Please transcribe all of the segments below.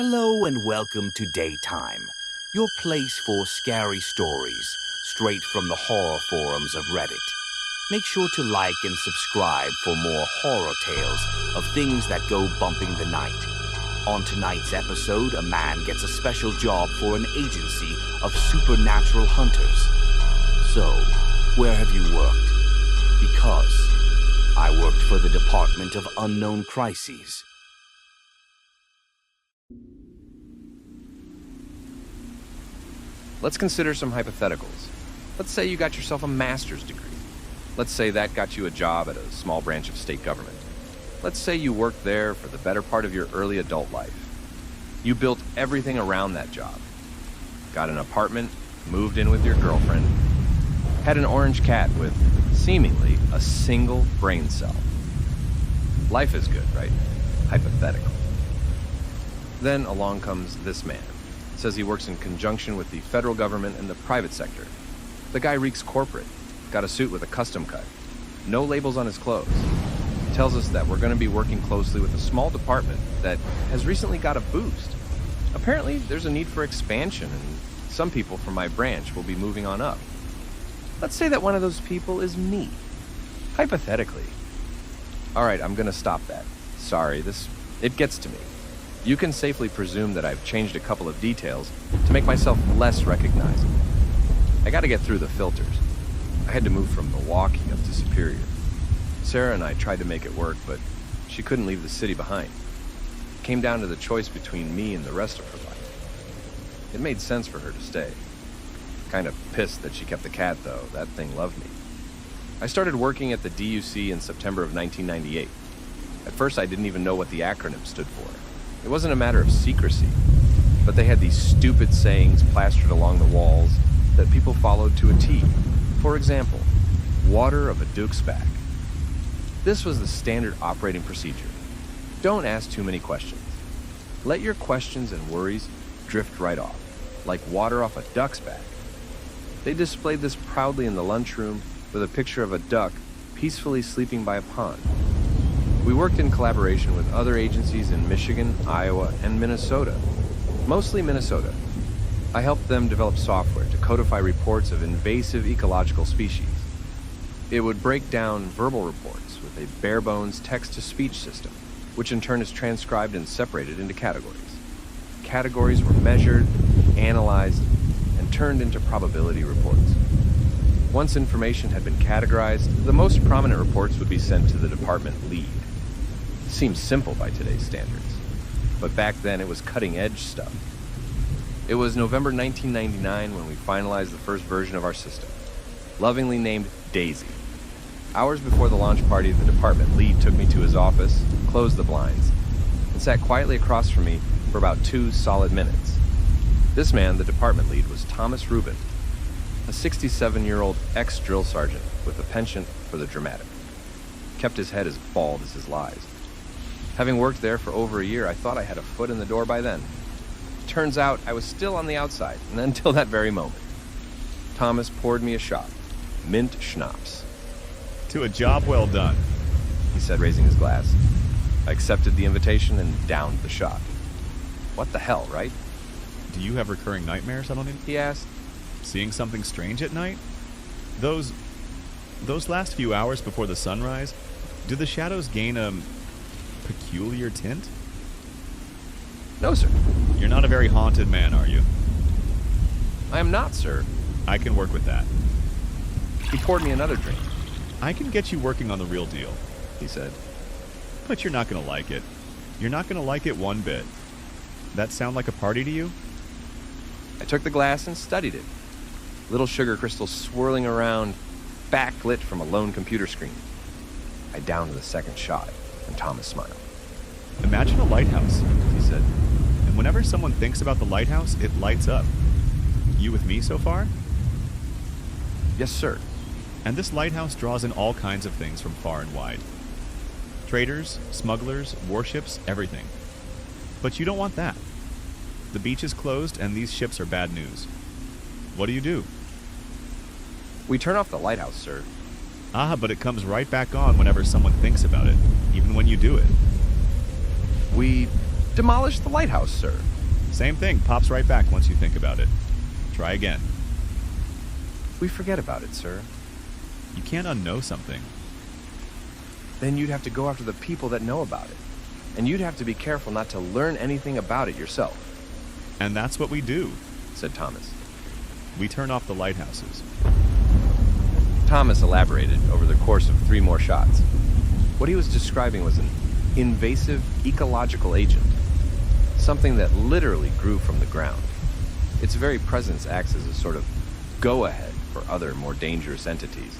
Hello and welcome to Daytime, your place for scary stories, straight from the horror forums of Reddit. Make sure to like and subscribe for more horror tales of things that go bumping the night. On tonight's episode, a man gets a special job for an agency of supernatural hunters. So, where have you worked? Because I worked for the Department of Unknown Crises. Let's consider some hypotheticals. Let's say you got yourself a master's degree. Let's say that got you a job at a small branch of state government. Let's say you worked there for the better part of your early adult life. You built everything around that job. Got an apartment, moved in with your girlfriend, had an orange cat with, seemingly, a single brain cell. Life is good, right? Hypothetical. Then along comes this man. Says he works in conjunction with the federal government and the private sector. The guy reeks corporate, got a suit with a custom cut, no labels on his clothes. Tells us that we're going to be working closely with a small department that has recently got a boost. Apparently, there's a need for expansion, and some people from my branch will be moving on up. Let's say that one of those people is me. Hypothetically. All right, I'm going to stop that. Sorry, it gets to me. You can safely presume that I've changed a couple of details to make myself less recognizable. I got to get through the filters. I had to move from Milwaukee up to Superior. Sarah and I tried to make it work, but she couldn't leave the city behind. It came down to the choice between me and the rest of her life. It made sense for her to stay. Kind of pissed that she kept the cat, though. That thing loved me. I started working at the DUC in September of 1998. At first, I didn't even know what the acronym stood for. It wasn't a matter of secrecy, but they had these stupid sayings plastered along the walls that people followed to a T. For example, water of a duke's back. This was the standard operating procedure. Don't ask too many questions. Let your questions and worries drift right off, like water off a duck's back. They displayed this proudly in the lunchroom with a picture of a duck peacefully sleeping by a pond. We worked in collaboration with other agencies in Michigan, Iowa, and Minnesota. Mostly Minnesota. I helped them develop software to codify reports of invasive ecological species. It would break down verbal reports with a bare-bones text-to-speech system, which in turn is transcribed and separated into categories. Categories were measured, analyzed, and turned into probability reports. Once information had been categorized, the most prominent reports would be sent to the department lead. Seems simple by today's standards, but back then it was cutting-edge stuff. It was November 1999 when we finalized the first version of our system, lovingly named Daisy. Hours before the launch party, the department lead took me to his office, closed the blinds, and sat quietly across from me for about 2 solid minutes. This man, the department lead, was Thomas Rubin, a 67-year-old ex-drill sergeant with a penchant for the dramatic. Kept his head as bald as his lies. Having worked there for over a year, I thought I had a foot in the door by then. Turns out I was still on the outside, and until that very moment. Thomas poured me a shot. Mint schnapps. To a job well done, He said, raising his glass. I accepted the invitation and downed the shot. What the hell, right? Do you have recurring nightmares, Edelman? He asked. Seeing something strange at night? Those last few hours before the sunrise, do the shadows gain a peculiar tint? No, sir. You're not a very haunted man, are you? I am not, sir. I can work with that. He poured me another drink. I can get you working on the real deal, He said. but you're not going to like it. You're not going to like it one bit. That sound like a party to you? I took the glass and studied it. Little sugar crystals swirling around, backlit from a lone computer screen. I downed the second shot, and Thomas smiled. Imagine a lighthouse, he said. And whenever someone thinks about the lighthouse, it lights up. You with me so far? Yes, sir. And this lighthouse draws in all kinds of things from far and wide. Traders, smugglers, warships, everything. But you don't want that. The beach is closed and these ships are bad news. What do? We turn off the lighthouse, sir. Ah, but it comes right back on whenever someone thinks about it, even when you do it. We Demolish the lighthouse, sir. Same thing, pops right back once you think about it. Try again. We forget about it, sir. You can't unknow something. Then you'd have to go after the people that know about it. And you'd have to be careful not to learn anything about it yourself. And that's what we do, said Thomas. We turn off the lighthouses. Thomas elaborated over the course of 3 more shots. What he was describing was an invasive ecological agent, something that literally grew from the ground. Its very presence acts as a sort of go-ahead for other, more dangerous entities.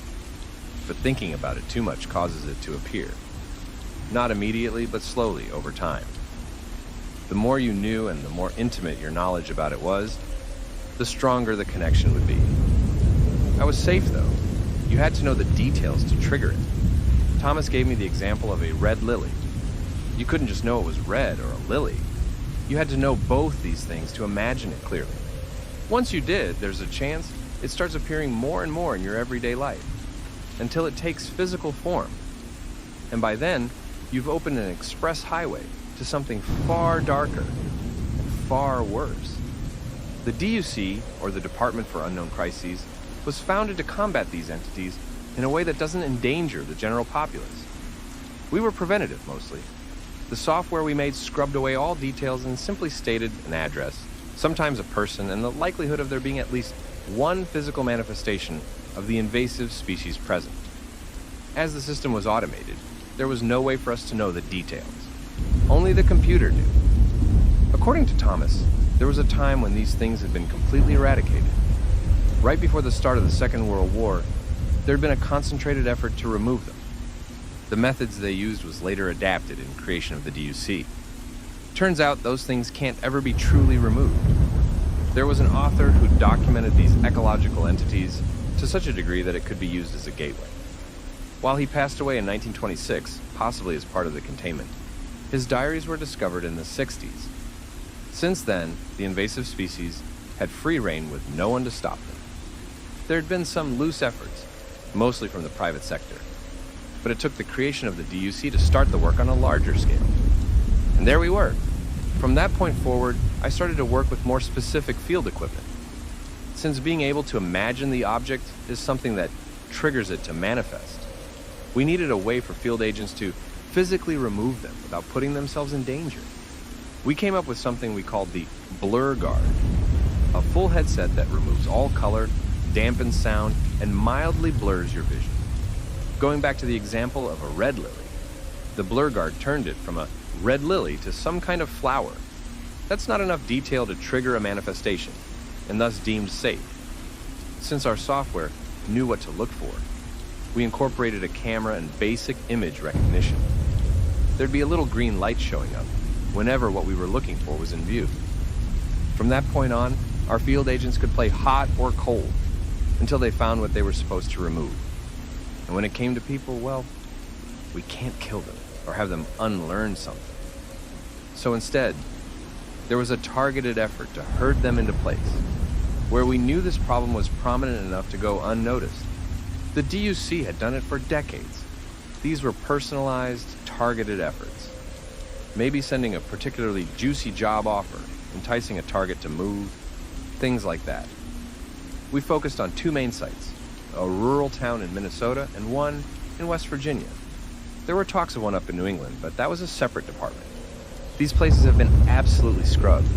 But thinking about it too much causes it to appear. Not immediately, but slowly over time. The more you knew and the more intimate your knowledge about it was, the stronger the connection would be. I was safe, though. You had to know the details to trigger it. Thomas gave me the example of a red lily. You couldn't just know it was red or a lily. You had to know both these things to imagine it clearly. Once you did, there's a chance it starts appearing more and more in your everyday life, until it takes physical form. And by then, you've opened an express highway to something far darker and far worse. The DUC, or the Department for Unknown Crises, was founded to combat these entities in a way that doesn't endanger the general populace. We were preventative, mostly. The software we made scrubbed away all details and simply stated an address, sometimes a person, and the likelihood of there being at least one physical manifestation of the invasive species present. As the system was automated, there was no way for us to know the details. Only the computer knew. According to Thomas, there was a time when these things had been completely eradicated. Right before the start of the Second World War, there had been a concentrated effort to remove them. The methods they used was later adapted in creation of the DUC. Turns out those things can't ever be truly removed. There was an author who documented these ecological entities to such a degree that it could be used as a gateway. While he passed away in 1926, possibly as part of the containment, his diaries were discovered in the 60s. Since then, the invasive species had free rein with no one to stop them. There had been some loose efforts, mostly from the private sector, but it took the creation of the DUC to start the work on a larger scale. And there we were. From that point forward, I started to work with more specific field equipment. Since being able to imagine the object is something that triggers it to manifest, we needed a way for field agents to physically remove them without putting themselves in danger. We came up with something we called the Blur Guard, a full headset that removes all color, dampens sound, and mildly blurs your vision. Going back to the example of a red lily, the Blur Guard turned it from a red lily to some kind of flower. That's not enough detail to trigger a manifestation, and thus deemed safe. Since our software knew what to look for, we incorporated a camera and basic image recognition. There'd be a little green light showing up whenever what we were looking for was in view. From that point on, our field agents could play hot or cold until they found what they were supposed to remove. And when it came to people, well, we can't kill them or have them unlearn something. So instead, there was a targeted effort to herd them into place, where we knew this problem was prominent enough to go unnoticed. The DUC had done it for decades. These were personalized, targeted efforts. Maybe sending a particularly juicy job offer, enticing a target to move, things like that. We focused on 2 main sites, a rural town in Minnesota and one in West Virginia. There were talks of one up in New England, but that was a separate department. These places have been absolutely scrubbed.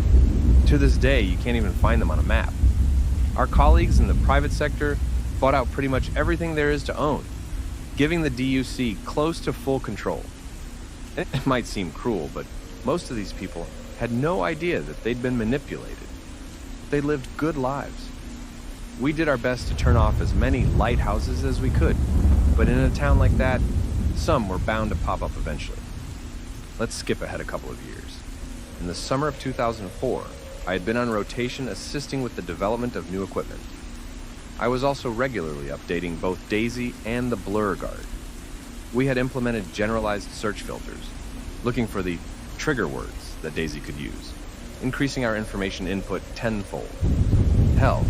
To this day, you can't even find them on a map. Our colleagues in the private sector bought out pretty much everything there is to own, giving the DUC close to full control. It might seem cruel, but most of these people had no idea that they'd been manipulated. They lived good lives. We did our best to turn off as many lighthouses as we could, but in a town like that, some were bound to pop up eventually. Let's skip ahead a couple of years. In the summer of 2004, I had been on rotation assisting with the development of new equipment. I was also regularly updating both DAISY and the Blur Guard. We had implemented generalized search filters, looking for the trigger words that DAISY could use, increasing our information input tenfold. Hell,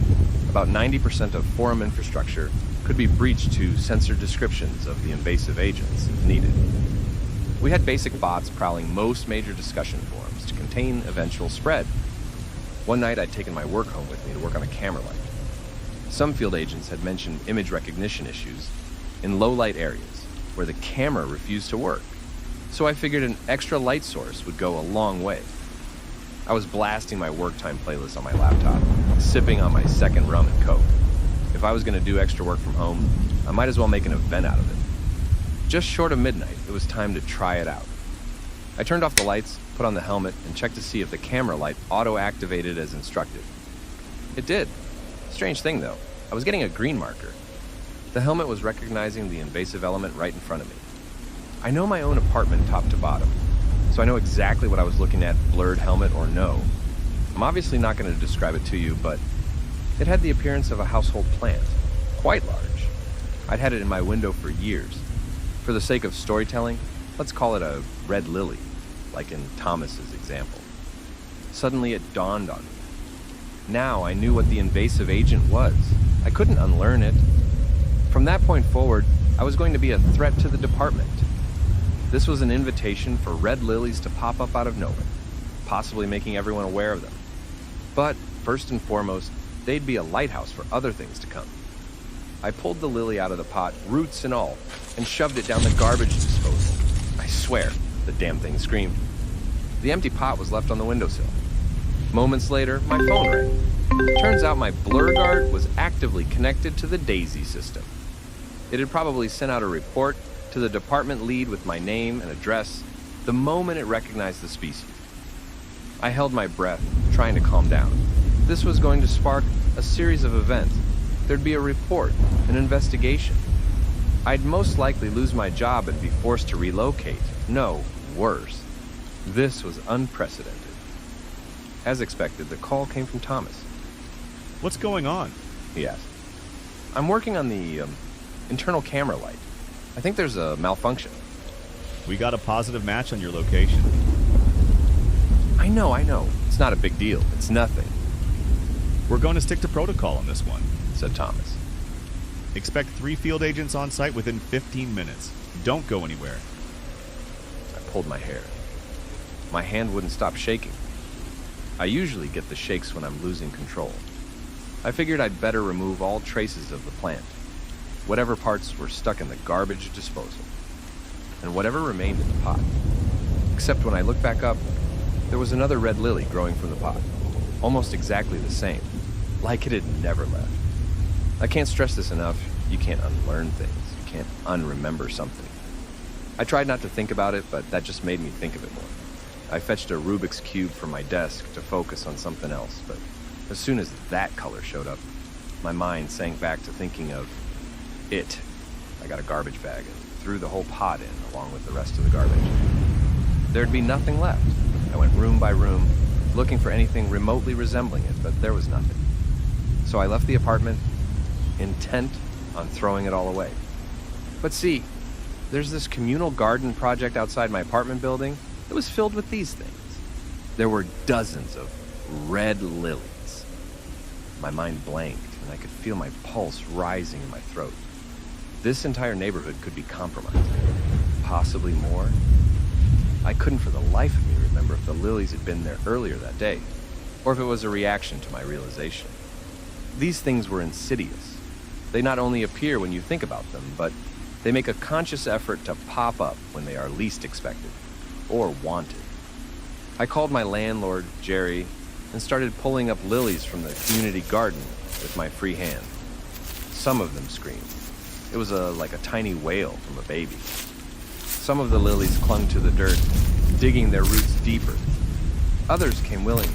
about 90% of forum infrastructure could be breached to censor descriptions of the invasive agents if needed. We had basic bots prowling most major discussion forums to contain eventual spread. One night, I'd taken my work home with me to work on a camera light. Some field agents had mentioned image recognition issues in low-light areas where the camera refused to work, so I figured an extra light source would go a long way. I was blasting my work time playlist on my laptop, sipping on my second rum and coke. If I was going to do extra work from home, I might as well make an event out of it. Just short of midnight, it was time to try it out. I turned off the lights, put on the helmet, and checked to see if the camera light auto-activated as instructed. It did. Strange thing, though. I was getting a green marker. The helmet was recognizing the invasive element right in front of me. I know my own apartment top to bottom, so I know exactly what I was looking at, blurred helmet or no. I'm obviously not going to describe it to you, but it had the appearance of a household plant, quite large. I'd had it in my window for years. For the sake of storytelling, let's call it a red lily, like in Thomas's example. Suddenly it dawned on me. Now I knew what the invasive agent was. I couldn't unlearn it. From that point forward, I was going to be a threat to the department. This was an invitation for red lilies to pop up out of nowhere, possibly making everyone aware of them. But first and foremost, they'd be a lighthouse for other things to come. I pulled the lily out of the pot, roots and all, and shoved it down the garbage disposal. I swear, the damn thing screamed. The empty pot was left on the windowsill. Moments later, my phone rang. Turns out my blur guard was actively connected to the DAISY system. It had probably sent out a report to the department lead with my name and address the moment it recognized the species. I held my breath, trying to calm down. This was going to spark a series of events. There'd be a report, an investigation. I'd most likely lose my job and be forced to relocate. No, worse. This was unprecedented. As expected, the call came from Thomas. What's going on? He asked. I'm working on the internal camera light. I think there's a malfunction. We got a positive match on your location. I know. It's not a big deal. It's nothing. We're going to stick to protocol on this one, said Thomas. Expect 3 field agents on site within 15 minutes. Don't go anywhere. I pulled my hair. My hand wouldn't stop shaking. I usually get the shakes when I'm losing control. I figured I'd better remove all traces of the plant, whatever parts were stuck in the garbage disposal, and whatever remained in the pot. Except when I looked back up, there was another red lily growing from the pot, almost exactly the same, like it had never left. I can't stress this enough. You can't unlearn things. You can't unremember something. I tried not to think about it, but that just made me think of it more. I fetched a Rubik's Cube from my desk to focus on something else, but as soon as that color showed up, my mind sank back to thinking of it. I got a garbage bag and threw the whole pot in along with the rest of the garbage. There'd be nothing left. I went room by room, looking for anything remotely resembling it, but there was nothing. So I left the apartment, intent on throwing it all away. But see, there's this communal garden project outside my apartment building that was filled with these things. There were dozens of red lilies. My mind blanked, and I could feel my pulse rising in my throat. This entire neighborhood could be compromised. Possibly more. I couldn't for the life of me remember if the lilies had been there earlier that day, or if it was a reaction to my realization. These things were insidious. They not only appear when you think about them, but they make a conscious effort to pop up when they are least expected, or wanted. I called my landlord, Jerry, and started pulling up lilies from the community garden with my free hand. Some of them screamed. It was like a tiny wail from a baby. Some of the lilies clung to the dirt, digging their roots deeper. Others came willingly.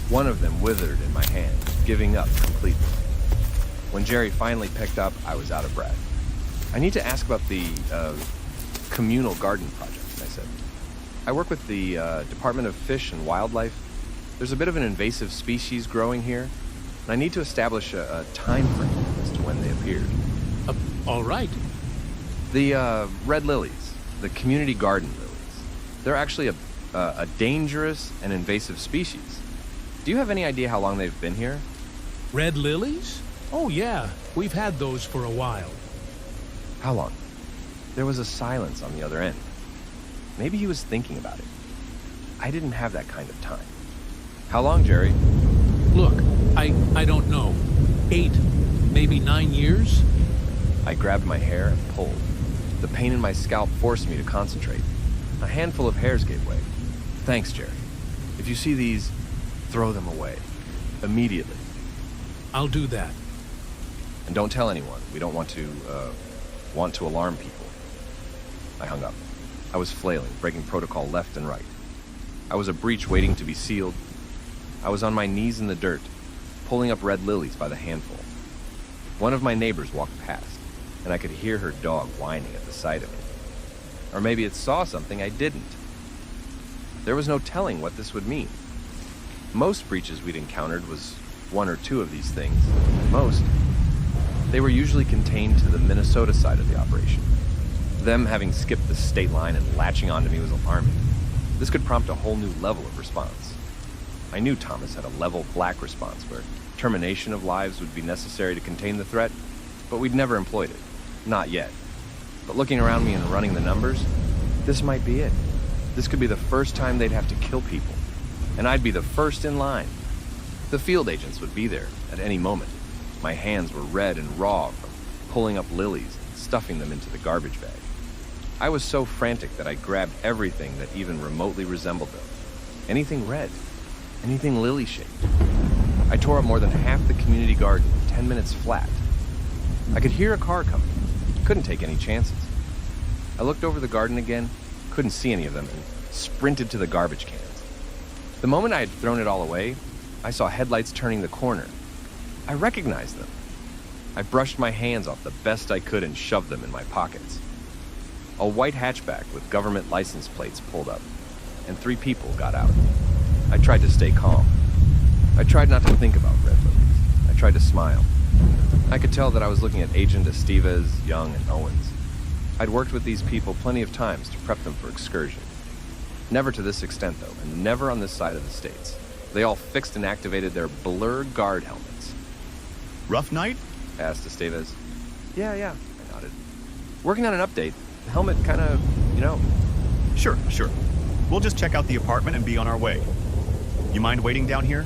One of them withered in my hand, giving up completely. When Jerry finally picked up, I was out of breath. I need to ask about the communal garden project, I said. I work with the Department of Fish and Wildlife. There's a bit of an invasive species growing here, and I need to establish a time frame as to when they appeared. All right. The red lilies, the community garden lilies, they're actually a dangerous and invasive species. Do you have any idea how long they've been here? Red lilies? Oh, yeah. We've had those for a while. How long? There was a silence on the other end. Maybe he was thinking about it. I didn't have that kind of time. How long, Jerry? Look, I don't know. 8, maybe 9 years? I grabbed my hair and pulled. The pain in my scalp forced me to concentrate. A handful of hairs gave way. Thanks, Jerry. If you see these, throw them away. Immediately. I'll do that. And don't tell anyone. We don't want to alarm people. I hung up. I was flailing, breaking protocol left and right. I was a breach waiting to be sealed. I was on my knees in the dirt, pulling up red lilies by the handful. One of my neighbors walked past, and I could hear her dog whining at the sight of me. Or maybe it saw something I didn't. There was no telling what this would mean. Most breaches we'd encountered was 1 or 2 of these things. At most, they were usually contained to the Minnesota side of the operation. Them having skipped the state line and latching onto me was alarming. This could prompt a whole new level of response. I knew Thomas had a level black response where termination of lives would be necessary to contain the threat, but we'd never employed it. Not yet. But looking around me and running the numbers, this might be it. This could be the first time they'd have to kill people, and I'd be the first in line. The field agents would be there at any moment. My hands were red and raw from pulling up lilies and stuffing them into the garbage bag. I was so frantic that I grabbed everything that even remotely resembled them. Anything red, anything lily-shaped. I tore up more than half the community garden in 10 minutes flat. I could hear a car coming. Couldn't take any chances. I looked over the garden again, couldn't see any of them, and sprinted to the garbage cans. The moment I had thrown it all away, I saw headlights turning the corner. I recognized them. I brushed my hands off the best I could and shoved them in my pockets. A white hatchback with government license plates pulled up, and 3 people got out. I tried to stay calm. I tried not to think about red lilies. I tried to smile. I could tell that I was looking at Agent Estevez, Young, and Owens. I'd worked with these people plenty of times to prep them for excursion. Never to this extent, though, and never on this side of the states. They all fixed and activated their blur guard helmets. Rough night? Asked Estevez. Yeah, I nodded. Working on an update. The helmet kind of, Sure. We'll just check out the apartment and be on our way. You mind waiting down here?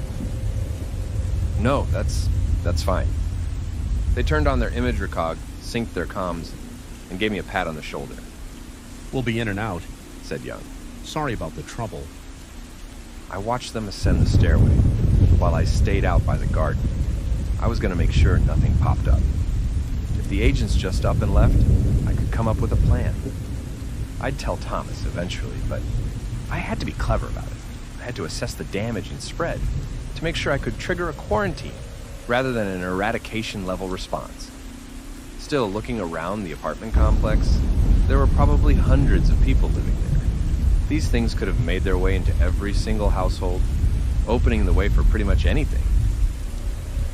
No, that's fine. They turned on their image recog, synced their comms, and gave me a pat on the shoulder. We'll be in and out, Said Young. Sorry about the trouble. I watched them ascend the stairway while I stayed out by the garden. I was going to make sure nothing popped up. If the agents just up and left, I could come up with a plan. I'd tell Thomas eventually, but I had to be clever about it. I had to assess the damage and spread to make sure I could trigger a quarantine rather than an eradication-level response. Still, looking around the apartment complex, there were probably hundreds of people living there. These things could have made their way into every single household, opening the way for pretty much anything.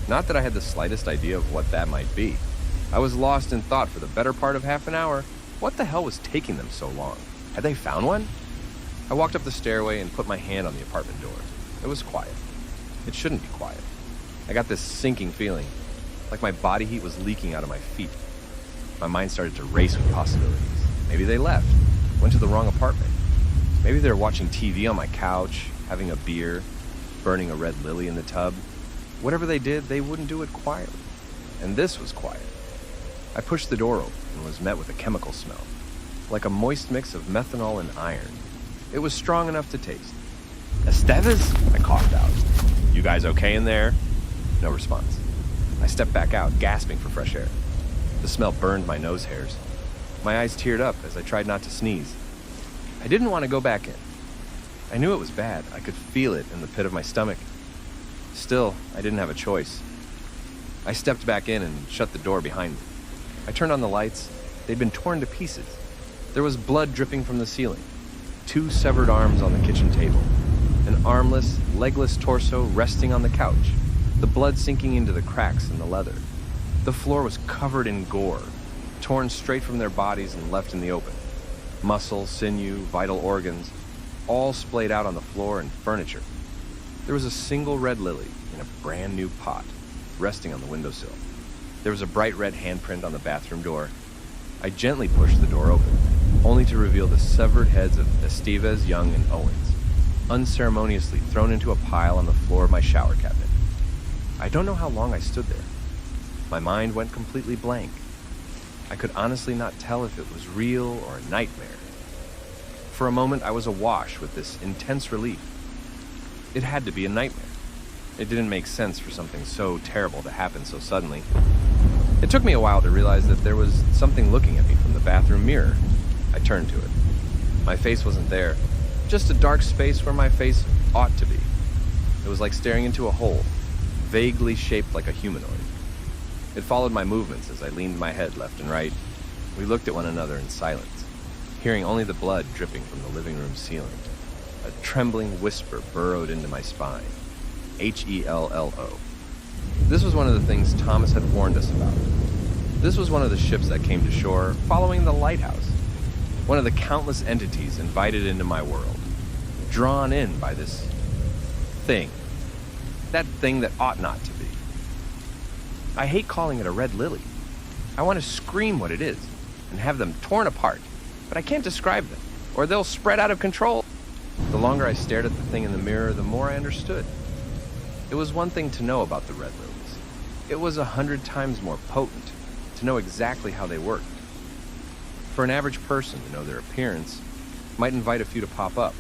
Not that I had the slightest idea of what that might be. I was lost in thought for the better part of half an hour. What the hell was taking them so long? Had they found one? I walked up the stairway and put my hand on the apartment door. It was quiet. It shouldn't be quiet. I got this sinking feeling, like my body heat was leaking out of my feet. My mind started to race with possibilities. Maybe they left, went to the wrong apartment. Maybe they were watching TV on my couch, having a beer, burning a red lily in the tub. Whatever they did, they wouldn't do it quietly. And this was quiet. I pushed the door open and was met with a chemical smell, like a moist mix of methanol and iron. It was strong enough to taste. Estevez? I coughed out. You guys okay in there? No response. I stepped back out, gasping for fresh air. The smell burned my nose hairs. My eyes teared up as I tried not to sneeze. I didn't want to go back in. I knew it was bad. I could feel it in the pit of my stomach. Still, I didn't have a choice. I stepped back in and shut the door behind me. I turned on the lights. They'd been torn to pieces. There was blood dripping from the ceiling. 2 severed arms on the kitchen table. An armless, legless torso resting on the couch. The blood sinking into the cracks in the leather. The floor was covered in gore, torn straight from their bodies and left in the open. Muscle, sinew, vital organs, all splayed out on the floor and furniture. There was a single red lily in a brand new pot, resting on the windowsill. There was a bright red handprint on the bathroom door. I gently pushed the door open, only to reveal the severed heads of Estevez, Young, and Owens. unceremoniously thrown into a pile on the floor of my shower cabinet. I don't know how long I stood there. My mind went completely blank. I could honestly not tell if it was real or a nightmare. For a moment, I was awash with this intense relief. It had to be a nightmare. It didn't make sense for something so terrible to happen so suddenly. It took me a while to realize that there was something looking at me from the bathroom mirror. I turned to it. My face wasn't there, just a dark space where my face ought to be. It was like staring into a hole, vaguely shaped like a humanoid. It followed my movements as I leaned my head left and right. We looked at one another in silence, hearing only the blood dripping from the living room ceiling. A trembling whisper burrowed into my spine. H-E-L-L-O. This was one of the things Thomas had warned us about. This was one of the ships that came to shore following the lighthouse. One of the countless entities invited into my world. Drawn in by this thing. That thing that ought not to be. I hate calling it a red lily. I want to scream what it is and have them torn apart, but I can't describe them, or they'll spread out of control. The longer I stared at the thing in the mirror, the more I understood. It was one thing to know about the red lilies. It was 100 times more potent to know exactly how they worked. For an average person to know their appearance might invite a few to pop up,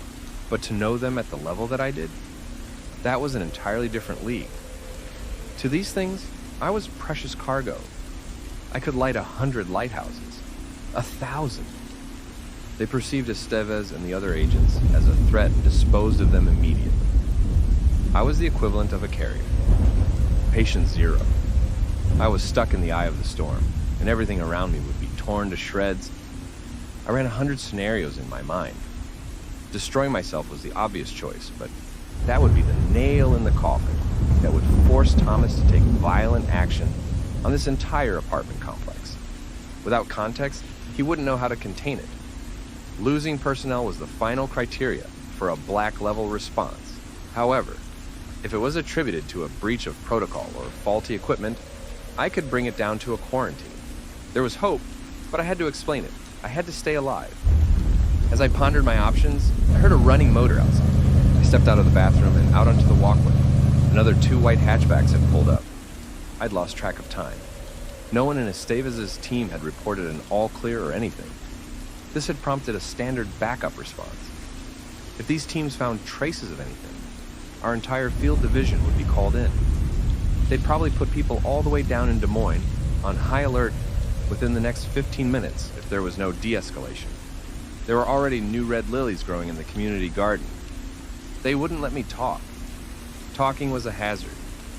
but to know them at the level that I did, that was an entirely different league. To these things, I was precious cargo. I could light 100 lighthouses, 1,000. They perceived Estevez and the other agents as a threat and disposed of them immediately. I was the equivalent of a carrier. Patient zero. I was stuck in the eye of the storm, and everything around me would be torn to shreds. I ran 100 scenarios in my mind. Destroying myself was the obvious choice, but that would be the nail in the coffin that would force Thomas to take violent action on this entire apartment complex. Without context, he wouldn't know how to contain it. Losing personnel was the final criteria for a black level response. However, if it was attributed to a breach of protocol or faulty equipment, I could bring it down to a quarantine. There was hope, but I had to explain it. I had to stay alive. As I pondered my options, I heard a running motor outside. I stepped out of the bathroom and out onto the walkway. Another 2 white hatchbacks had pulled up. I'd lost track of time. No one in Estevez's team had reported an all clear or anything. This had prompted a standard backup response. If these teams found traces of anything, our entire field division would be called in. They'd probably put people all the way down in Des Moines on high alert within the next 15 minutes if there was no de-escalation. There were already new red lilies growing in the community garden. They wouldn't let me talk. Talking was a hazard,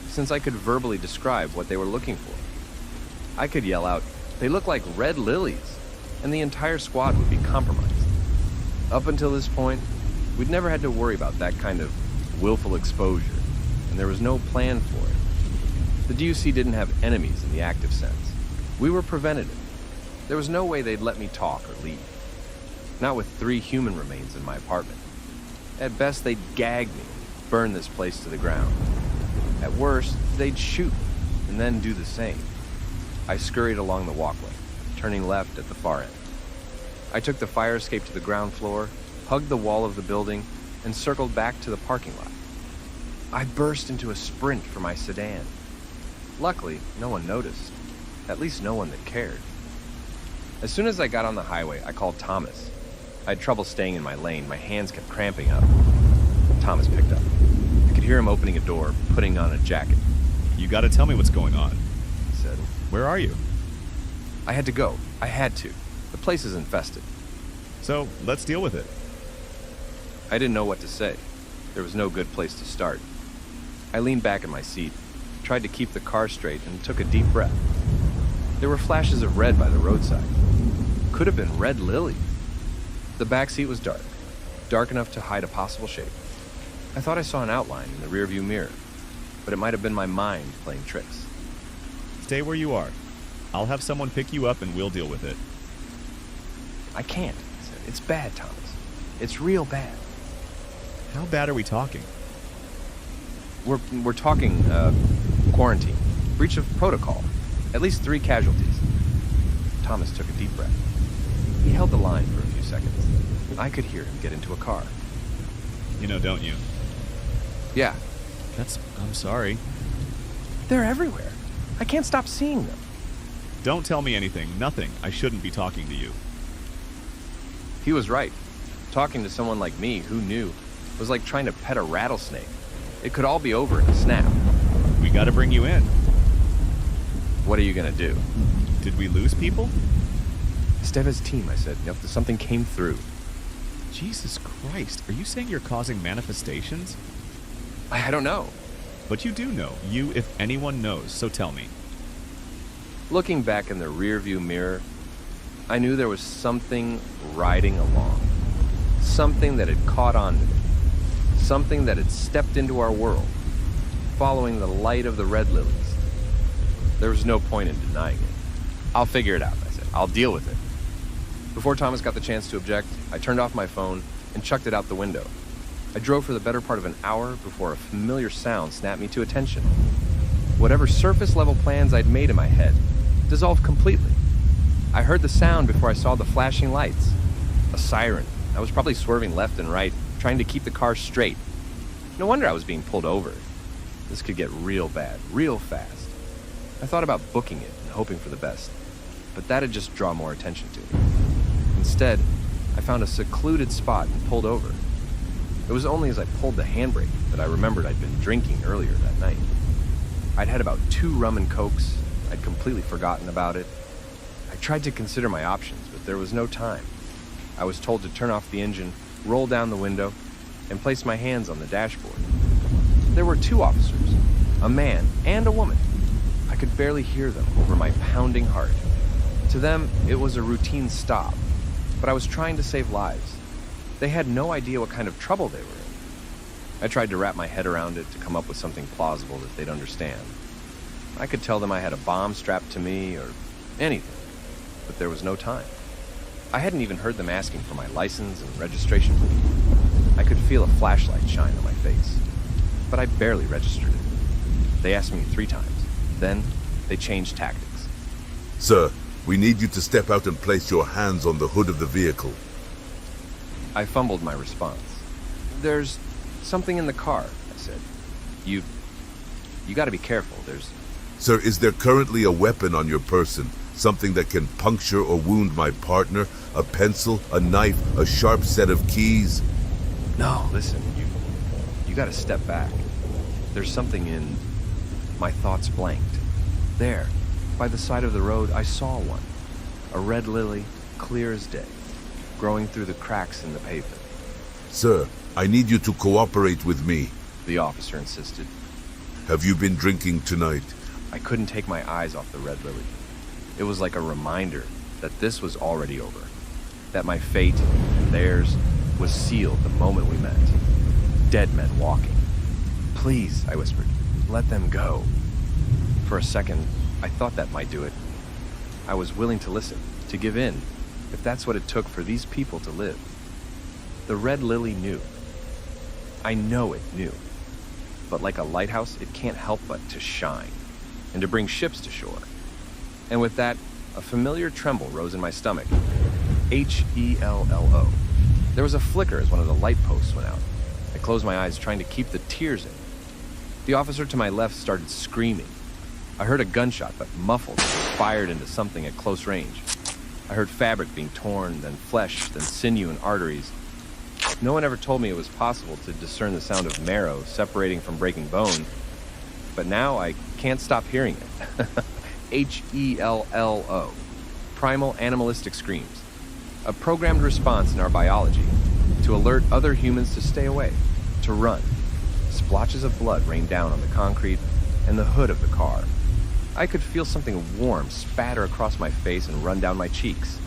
since I could verbally describe what they were looking for. I could yell out, "They look like red lilies," and the entire squad would be compromised. Up until this point, we'd never had to worry about that kind of willful exposure, and there was no plan for it. The DUC didn't have enemies in the active sense. We were preventative. There was no way they'd let me talk or leave. Not with 3 human remains in my apartment. At best, they'd gag me and burn this place to the ground. At worst, they'd shoot me and then do the same. I scurried along the walkway, turning left at the far end. I took the fire escape to the ground floor, hugged the wall of the building, and circled back to the parking lot. I burst into a sprint for my sedan. Luckily, no one noticed. At least no one that cared. As soon as I got on the highway, I called Thomas. I had trouble staying in my lane. My hands kept cramping up. Thomas picked up. I could hear him opening a door, putting on a jacket. You gotta tell me what's going on, He said, Where are you? I had to go. I had to. The place is infested. So, let's deal with it. I didn't know what to say. There was no good place to start. I leaned back in my seat, tried to keep the car straight, and took a deep breath. There were flashes of red by the roadside. Could have been red lilies. The back seat was dark enough to hide a possible shape. I thought I saw an outline in the rearview mirror, but it might have been my mind playing tricks. Stay where you are. I'll have someone pick you up and we'll deal with it. I can't, I said. It's bad, Thomas. It's real bad. How bad are we talking? We're talking, quarantine. Breach of protocol. At least 3 casualties. Thomas took a deep breath. He held the line for a few seconds. I could hear him get into a car. You know, don't you? Yeah, I'm sorry. they're everywhere. I can't stop seeing them. Don't tell me anything. Nothing. I shouldn't be talking to you. He was right. Talking to someone like me who knew was like trying to pet a rattlesnake. It could all be over in a snap. We gotta bring you in. What are you gonna do? Did we lose people? Esteva's team, I said. Yep, something came through. Jesus Christ. Are you saying you're causing manifestations? I don't know. But you do know. You, if anyone, knows. So tell me. Looking back in the rearview mirror, I knew there was something riding along. Something that had caught on to me. Something that had stepped into our world, following the light of the red lilies. There was no point in denying it. I'll figure it out, I said. I'll deal with it. Before Thomas got the chance to object, I turned off my phone and chucked it out the window. I drove for the better part of an hour before a familiar sound snapped me to attention. Whatever surface-level plans I'd made in my head dissolved completely. I heard the sound before I saw the flashing lights. A siren. I was probably swerving left and right, trying to keep the car straight. No wonder I was being pulled over. This could get real bad, real fast. I thought about booking it and hoping for the best, but that'd just draw more attention to me. Instead, I found a secluded spot and pulled over. It was only as I pulled the handbrake that I remembered I'd been drinking earlier that night. I'd had about 2 rum and cokes. I'd completely forgotten about it. I tried to consider my options, but there was no time. I was told to turn off the engine, roll down the window, and place my hands on the dashboard. There were 2 officers, a man and a woman. I could barely hear them over my pounding heart. To them, it was a routine stop, but I was trying to save lives. They had no idea what kind of trouble they were in. I tried to wrap my head around it to come up with something plausible that they'd understand. I could tell them I had a bomb strapped to me or anything, but there was no time. I hadn't even heard them asking for my license and registration plate. I could feel a flashlight shine on my face, but I barely registered it. They asked me 3 times. Then, they changed tactics. Sir, we need you to step out and place your hands on the hood of the vehicle. I fumbled my response. There's something in the car, I said. You gotta be careful. Sir, is there currently a weapon on your person? Something that can puncture or wound my partner? A pencil, a knife, a sharp set of keys? No, listen, you gotta step back. There's something in... My thoughts blanked. There, by the side of the road, I saw one. A red lily, clear as day, growing through the cracks in the pavement. Sir, I need you to cooperate with me. The officer insisted. Have you been drinking tonight? I couldn't take my eyes off the red lily. It was like a reminder that this was already over. That my fate, and theirs, was sealed the moment we met. Dead men walking. Please, I whispered, let them go. For a second, I thought that might do it. I was willing to listen, to give in, if that's what it took for these people to live. The red lily knew. I know it knew. But like a lighthouse, it can't help but to shine, and to bring ships to shore. And with that, a familiar tremble rose in my stomach. H-E-L-L-O. There was a flicker as one of the light posts went out. I closed my eyes, trying to keep the tears in. The officer to my left started screaming. I heard a gunshot, but muffled, fired into something at close range. I heard fabric being torn, then flesh, then sinew and arteries. No one ever told me it was possible to discern the sound of marrow separating from breaking bone, but now I can't stop hearing it. H-E-L-L-O. Primal animalistic screams. A programmed response in our biology to alert other humans to stay away, to run. Splotches of blood rained down on the concrete and the hood of the car. I could feel something warm spatter across my face and run down my cheeks.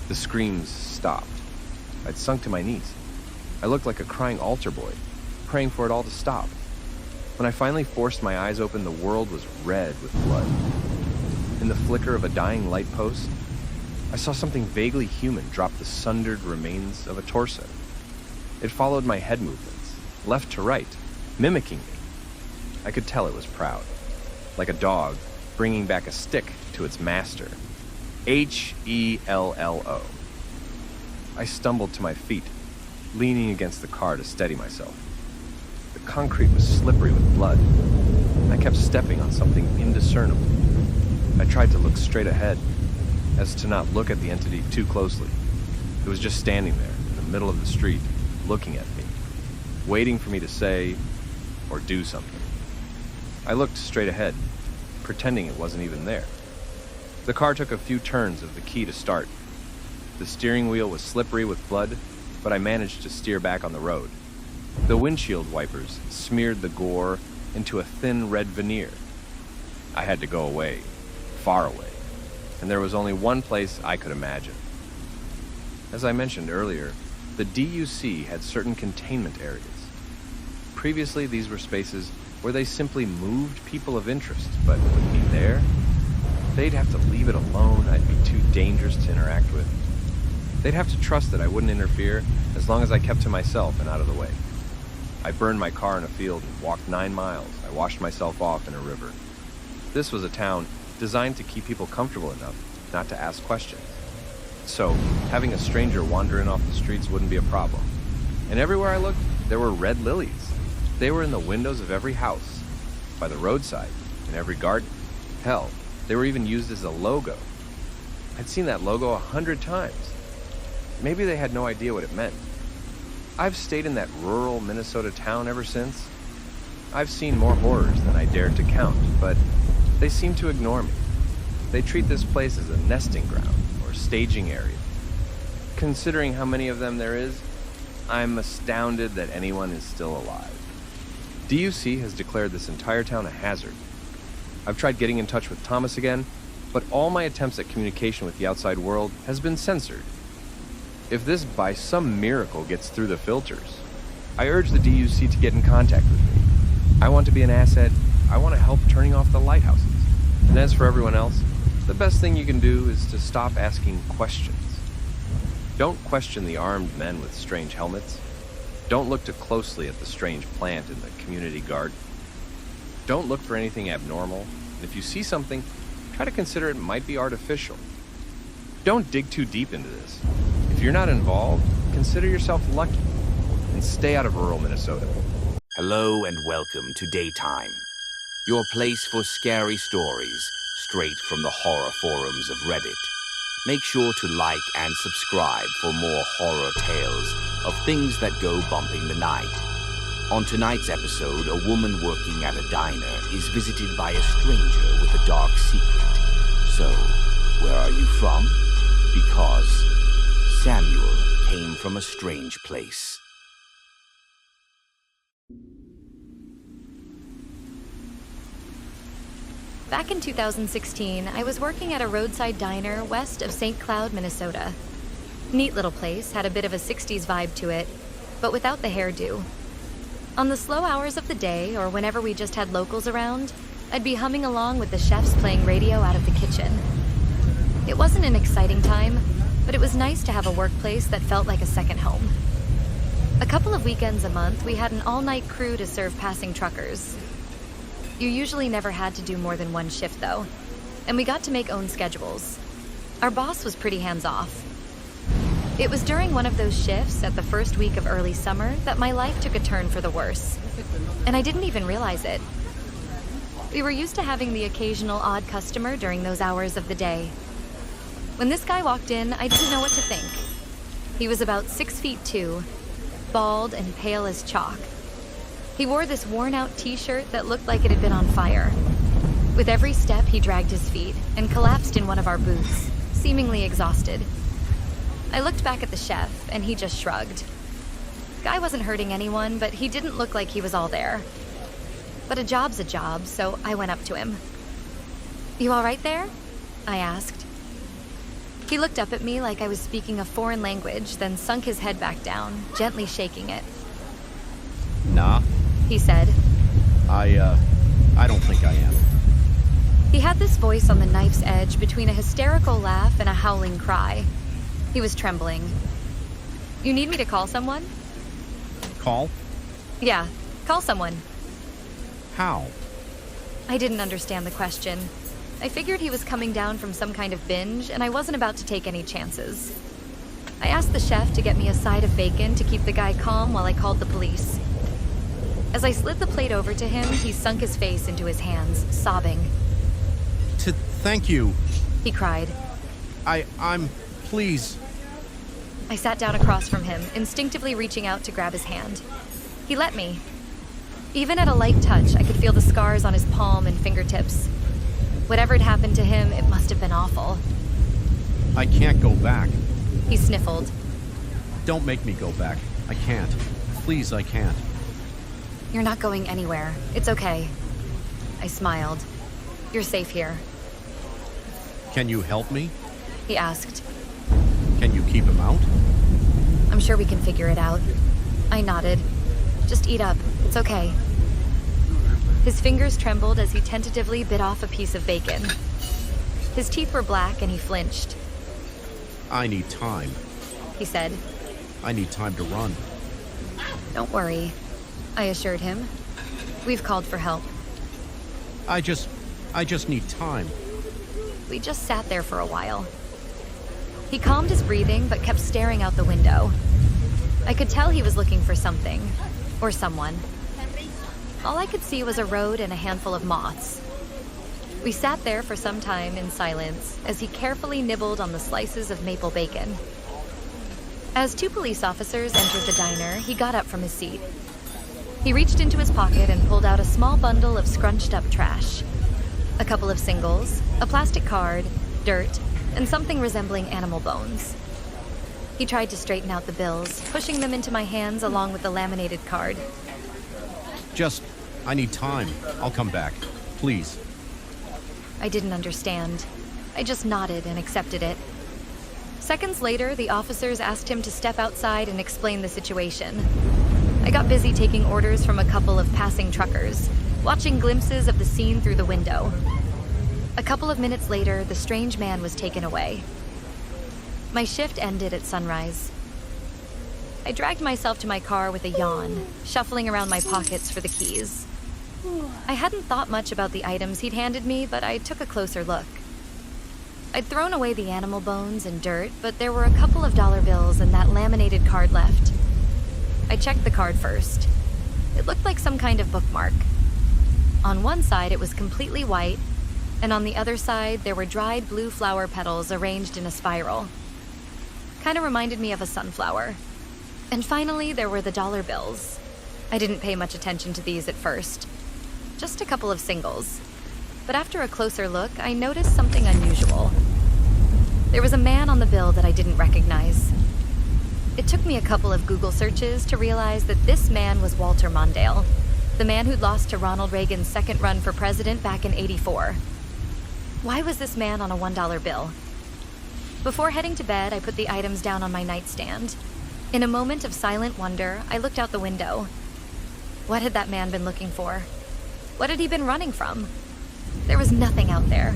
The screams stopped. I'd sunk to my knees. I looked like a crying altar boy, praying for it all to stop. When I finally forced my eyes open, the world was red with blood. In the flicker of a dying light post, I saw something vaguely human drop the sundered remains of a torso. It followed my head movements, left to right, mimicking me. I could tell it was proud, like a dog bringing back a stick to its master. H-E-L-L-O. I stumbled to my feet. leaning against the car to steady myself. The concrete was slippery with blood. I kept stepping on something indiscernible. I tried to look straight ahead, as to not look at the entity too closely. It was just standing there, in the middle of the street, looking at me, waiting for me to say or do something. I looked straight ahead, pretending it wasn't even there. The car took a few turns of the key to start. The steering wheel was slippery with blood, but I managed to steer back on the road. The windshield wipers smeared the gore into a thin red veneer. I had to go away, far away, and there was only one place I could imagine. As I mentioned earlier, the DUC had certain containment areas. Previously, these were spaces where they simply moved people of interest, but with me there, they'd have to leave it alone. I'd be too dangerous to interact with. They'd have to trust that I wouldn't interfere as long as I kept to myself and out of the way. I burned my car in a field and walked 9 miles. I washed myself off in a river. This was a town designed to keep people comfortable enough not to ask questions. So, having a stranger wander in off the streets wouldn't be a problem. And everywhere I looked, there were red lilies. They were in the windows of every house, by the roadside, in every garden. Hell, they were even used as a logo. I'd seen that logo 100 times. Maybe they had no idea what it meant. I've stayed in that rural Minnesota town ever since. I've seen more horrors than I dared to count, but they seem to ignore me. They treat this place as a nesting ground or staging area. Considering how many of them there is, I'm astounded that anyone is still alive. DUC has declared this entire town a hazard. I've tried getting in touch with Thomas again, but all my attempts at communication with the outside world has been censored. If this by some miracle gets through the filters, I urge the DUC to get in contact with me. I want to be an asset. I want to help turning off the lighthouses. And as for everyone else, the best thing you can do is to stop asking questions. Don't question the armed men with strange helmets. Don't look too closely at the strange plant in the community garden. Don't look for anything abnormal, and if you see something, try to consider it might be artificial. Don't dig too deep into this. If you're not involved, consider yourself lucky, and stay out of rural Minnesota. Hello and welcome to Daytime, your place for scary stories straight from the horror forums of Reddit. Make sure to like and subscribe for more horror tales of things that go bump in the night. On tonight's episode, a woman working at a diner is visited by a stranger with a dark secret. So, where are you from? Because Samuel came from a strange place. Back in 2016, I was working at a roadside diner west of St. Cloud, Minnesota. Neat little place, had a bit of a 60s vibe to it, but without the hairdo. On the slow hours of the day, or whenever we just had locals around, I'd be humming along with the chefs playing radio out of the kitchen. It wasn't an exciting time, but it was nice to have a workplace that felt like a second home. A couple of weekends a month, we had an all-night crew to serve passing truckers. You usually never had to do more than one shift, though, and we got to make own schedules. Our boss was pretty hands-off. It was during one of those shifts at the first week of early summer that my life took a turn for the worse, and I didn't even realize it. We were used to having the occasional odd customer during those hours of the day. When this guy walked in, I didn't know what to think. He was about 6'2", bald and pale as chalk. He wore this worn-out t-shirt that looked like it had been on fire. With every step, he dragged his feet and collapsed in one of our booths, seemingly exhausted. I looked back at the chef, and he just shrugged. Guy wasn't hurting anyone, but he didn't look like he was all there. But a job's a job, so I went up to him. "You all right there?" I asked. He looked up at me like I was speaking a foreign language, then sunk his head back down, gently shaking it. Nah, He said. I don't think I am. He had this voice on the knife's edge between a hysterical laugh and a howling cry. He was trembling. "You need me to call someone?" Call? "Yeah, call someone." How? I didn't understand the question. I figured he was coming down from some kind of binge, and I wasn't about to take any chances. I asked the chef to get me a side of bacon to keep the guy calm while I called the police. As I slid the plate over to him, he sunk his face into his hands, sobbing. Thank you. He cried. Please. I sat down across from him, instinctively reaching out to grab his hand. He let me. Even at a light touch, I could feel the scars on his palm and fingertips. Whatever had happened to him, it must have been awful. I can't go back. He sniffled. Don't make me go back. I can't. Please, I can't. You're not going anywhere. It's okay. I smiled. You're safe here. Can you help me? He asked. Can you keep him out? I'm sure we can figure it out. I nodded. Just eat up. It's okay. His fingers trembled as he tentatively bit off a piece of bacon. His teeth were black and he flinched. I need time. He said. I need time to run. Don't worry, I assured him. We've called for help. I just need time. We just sat there for a while. He calmed his breathing but kept staring out the window. I could tell he was looking for something, or someone. All I could see was a road and a handful of moths. We sat there for some time in silence as he carefully nibbled on the slices of maple bacon. As two police officers entered the diner, he got up from his seat. He reached into his pocket and pulled out a small bundle of scrunched up trash. A couple of singles, a plastic card, dirt, and something resembling animal bones. He tried to straighten out the bills, pushing them into my hands along with the laminated card. I need time. I'll come back. Please. I didn't understand. I just nodded and accepted it. Seconds later, the officers asked him to step outside and explain the situation. I got busy taking orders from a couple of passing truckers, watching glimpses of the scene through the window. A couple of minutes later, the strange man was taken away. My shift ended at sunrise. I dragged myself to my car with a yawn, shuffling around my pockets for the keys. I hadn't thought much about the items he'd handed me, but I took a closer look. I'd thrown away the animal bones and dirt, but there were a couple of dollar bills and that laminated card left. I checked the card first. It looked like some kind of bookmark. On one side, it was completely white, and on the other side, there were dried blue flower petals arranged in a spiral. Kind of reminded me of a sunflower. And finally, there were the dollar bills. I didn't pay much attention to these at first. Just a couple of singles. But after a closer look, I noticed something unusual. There was a man on the bill that I didn't recognize. It took me a couple of Google searches to realize that this man was Walter Mondale, the man who'd lost to Ronald Reagan's second run for president back in '84. Why was this man on a $1 bill? Before heading to bed, I put the items down on my nightstand. In a moment of silent wonder, I looked out the window. What had that man been looking for? What had he been running from? There was nothing out there,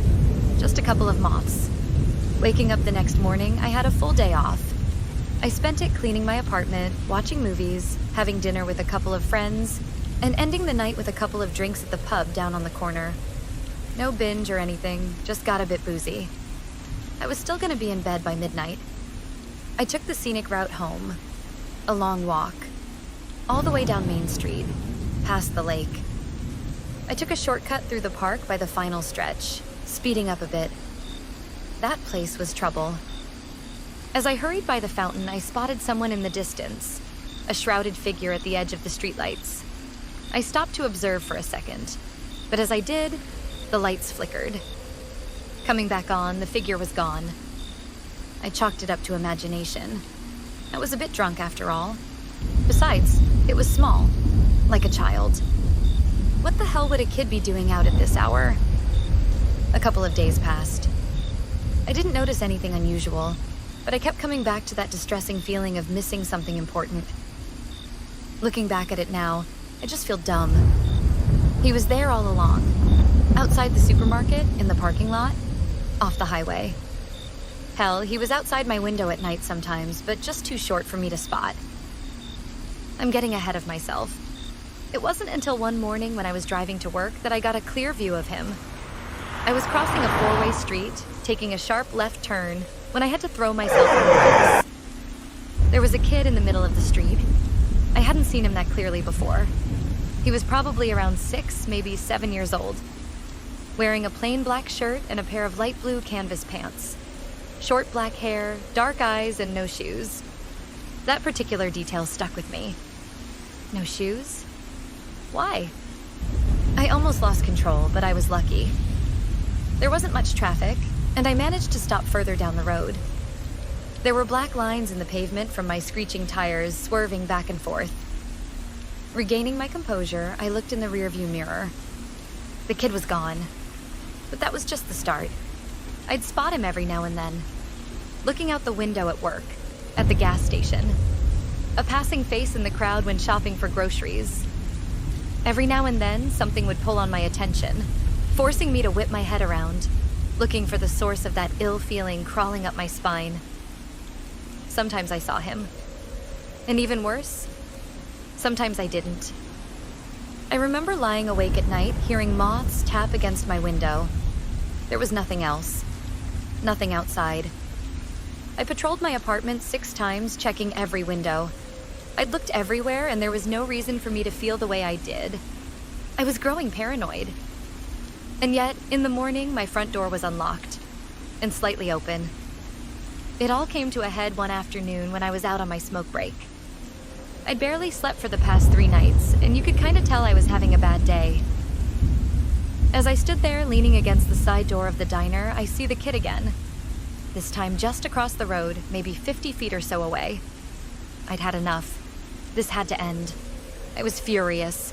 just a couple of moths. Waking up the next morning, I had a full day off. I spent it cleaning my apartment, watching movies, having dinner with a couple of friends, and ending the night with a couple of drinks at the pub down on the corner. No binge or anything, just got a bit boozy. I was still gonna be in bed by midnight. I took the scenic route home. A long walk. All the way down Main Street, past the lake. I took a shortcut through the park by the final stretch, speeding up a bit. That place was trouble. As I hurried by the fountain, I spotted someone in the distance, a shrouded figure at the edge of the streetlights. I stopped to observe for a second, but as I did, the lights flickered. Coming back on, the figure was gone. I chalked it up to imagination. I was a bit drunk after all. Besides, it was small, like a child. What the hell would a kid be doing out at this hour? A couple of days passed. I didn't notice anything unusual, but I kept coming back to that distressing feeling of missing something important. Looking back at it now, I just feel dumb. He was there all along, outside the supermarket, in the parking lot, off the highway. Hell, he was outside my window at night sometimes, but just too short for me to spot. I'm getting ahead of myself. It wasn't until one morning when I was driving to work that I got a clear view of him. I was crossing a four-way street, taking a sharp left turn, when I had to throw myself on the brakes. There was a kid in the middle of the street. I hadn't seen him that clearly before. He was probably around 6, maybe 7 years old, wearing a plain black shirt and a pair of light blue canvas pants. Short black hair, dark eyes, and no shoes. That particular detail stuck with me. No shoes? Why? I almost lost control, but I was lucky. There wasn't much traffic, and I managed to stop further down the road. There were black lines in the pavement from my screeching tires swerving back and forth. Regaining my composure, I looked in the rearview mirror. The kid was gone. But that was just the start. I'd spot him every now and then. Looking out the window at work, at the gas station. A passing face in the crowd when shopping for groceries. Every now and then, something would pull on my attention, forcing me to whip my head around, looking for the source of that ill feeling crawling up my spine. Sometimes I saw him. And even worse, sometimes I didn't. I remember lying awake at night, hearing moths tap against my window. There was nothing else. Nothing outside. I patrolled my apartment 6 times, checking every window. I'd looked everywhere, and there was no reason for me to feel the way I did. I was growing paranoid. And yet, in the morning, my front door was unlocked and slightly open. It all came to a head one afternoon when I was out on my smoke break. I'd barely slept for the past 3 nights, and you could kind of tell I was having a bad day. As I stood there leaning against the side door of the diner, I see the kid again. This time just across the road, maybe 50 feet or so away. I'd had enough. This had to end. I was furious.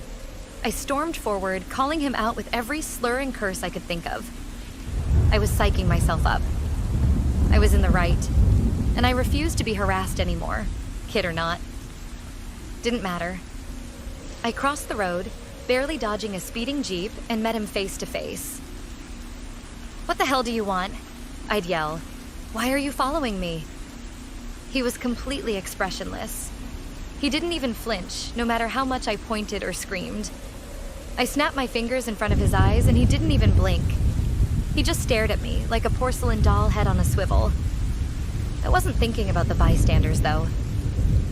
I stormed forward, calling him out with every slur and curse I could think of. I was psyching myself up. I was in the right, and I refused to be harassed anymore, kid or not. Didn't matter. I crossed the road, barely dodging a speeding Jeep, and met him face to face. "What the hell do you want?" I'd yell. "Why are you following me?" He was completely expressionless. He didn't even flinch, no matter how much I pointed or screamed. I snapped my fingers in front of his eyes, and he didn't even blink. He just stared at me, like a porcelain doll head on a swivel. I wasn't thinking about the bystanders, though.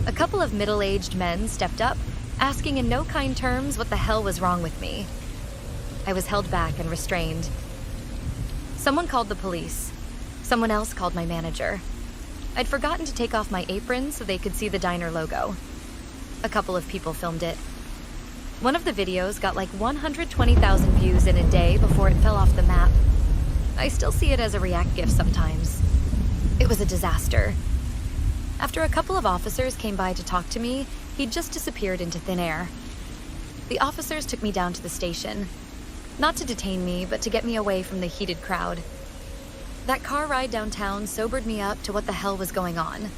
A couple of middle-aged men stepped up, asking in no kind terms what the hell was wrong with me. I was held back and restrained. Someone called the police. Someone else called my manager. I'd forgotten to take off my apron so they could see the diner logo. A couple of people filmed it. One of the videos got like 120,000 views in a day before it fell off the map. I still see it as a react GIF sometimes. It was a disaster. After a couple of officers came by to talk to me, he'd just disappeared into thin air. The officers took me down to the station. Not to detain me, but to get me away from the heated crowd. That car ride downtown sobered me up to what the hell was going on.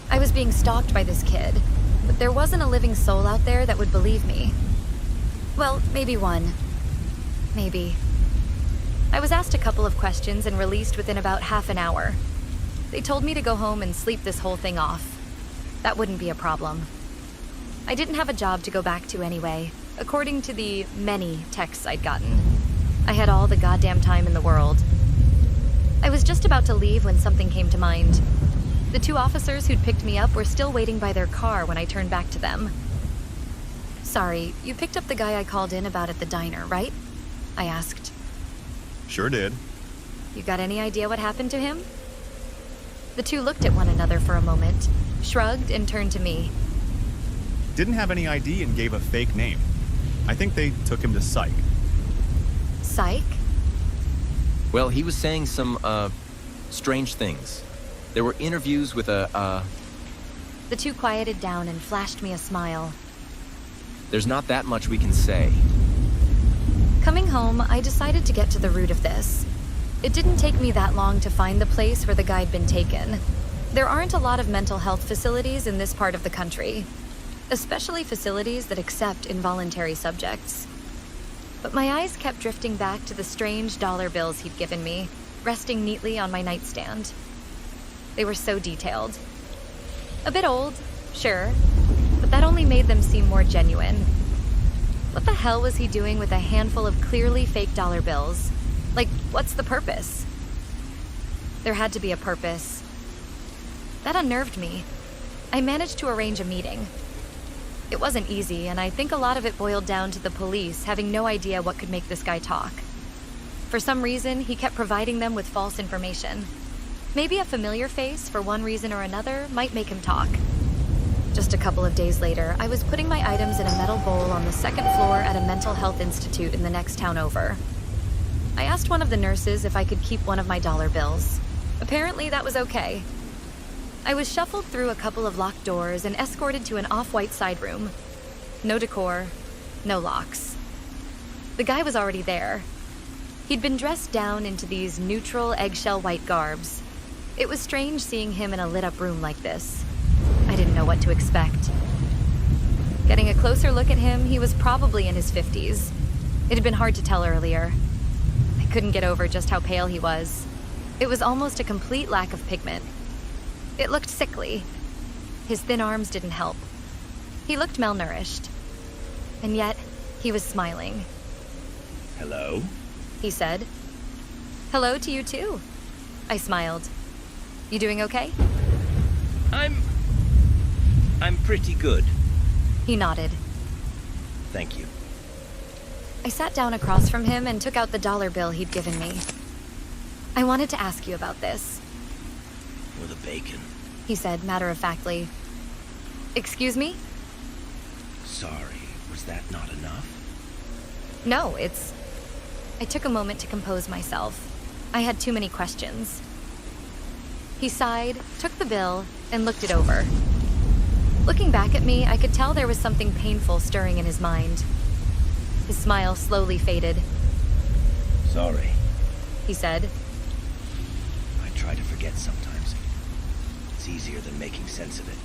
I was being stalked by this kid, but there wasn't a living soul out there that would believe me. Well, maybe one. Maybe. I was asked a couple of questions and released within about half an hour. They told me to go home and sleep this whole thing off. That wouldn't be a problem. I didn't have a job to go back to anyway, according to the many texts I'd gotten. I had all the goddamn time in the world. I was just about to leave when something came to mind. The 2 officers who'd picked me up were still waiting by their car when I turned back to them. "Sorry, you picked up the guy I called in about at the diner, right?" I asked. Sure did. "You got any idea what happened to him?" The 2 looked at one another for a moment, shrugged, and turned to me. Didn't have any ID and gave a fake name. I think they took him to psych. Psych? Well, he was saying some, strange things. There were interviews with The 2 quieted down and flashed me a smile. There's not that much we can say. Coming home, I decided to get to the root of this. It didn't take me that long to find the place where the guy'd been taken. There aren't a lot of mental health facilities in this part of the country, especially facilities that accept involuntary subjects. But my eyes kept drifting back to the strange dollar bills he'd given me, resting neatly on my nightstand. They were so detailed. A bit old, sure, but that only made them seem more genuine. What the hell was he doing with a handful of clearly fake dollar bills? Like, what's the purpose? There had to be a purpose. That unnerved me. I managed to arrange a meeting. It wasn't easy, and I think a lot of it boiled down to the police having no idea what could make this guy talk. For some reason, he kept providing them with false information. Maybe a familiar face, for one reason or another, might make him talk. Just a couple of days later, I was putting my items in a metal bowl on the second floor at a mental health institute in the next town over. I asked one of the nurses if I could keep one of my dollar bills. Apparently, that was okay. I was shuffled through a couple of locked doors and escorted to an off-white side room. No decor, no locks. The guy was already there. He'd been dressed down into these neutral eggshell white garbs. It was strange seeing him in a lit-up room like this. I didn't know what to expect. Getting a closer look at him, he was probably in his 50s. It had been hard to tell earlier. I couldn't get over just how pale he was. It was almost a complete lack of pigment. It looked sickly. His thin arms didn't help. He looked malnourished. And yet, he was smiling. Hello? He said. Hello to you too. I smiled. You doing okay? I'm pretty good. He nodded. Thank you. I sat down across from him and took out the dollar bill he'd given me. I wanted to ask you about this, For the bacon. he said matter-of-factly. Excuse me? Sorry, was that not enough? No, I took a moment to compose myself. I had too many questions. He sighed, took the bill, and looked it over. Looking back at me, I could tell there was something painful stirring in his mind. His smile slowly faded. Sorry. He said. I try to forget sometimes. It's easier than making sense of it.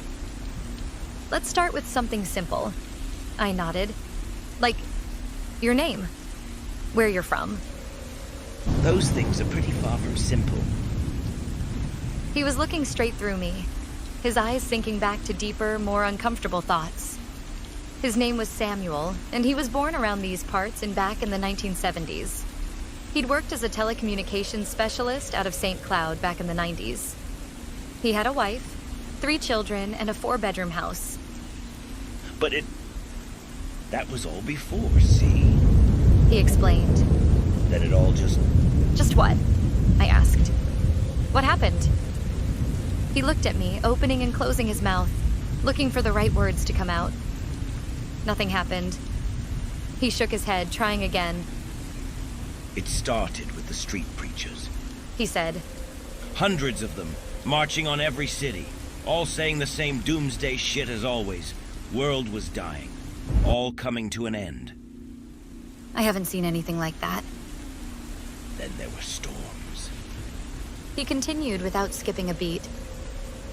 Let's start with something simple. I nodded. Like, your name. Where you're from. Those things are pretty far from simple. He was looking straight through me, his eyes sinking back to deeper, more uncomfortable thoughts. His name was Samuel, and he was born around these parts and back in the 1970s. He'd worked as a telecommunications specialist out of St. Cloud back in the 90s. He had a wife, 3 children, and a 4-bedroom house. But that was all before, see? He explained. Then it all just... Just what? I asked. What happened? He looked at me, opening and closing his mouth, looking for the right words to come out. Nothing happened. He shook his head, trying again. It started with the street preachers. He said. Hundreds of them, marching on every city, all saying the same doomsday shit as always. World was dying, all coming to an end. I haven't seen anything like that. Then there were storms. He continued without skipping a beat.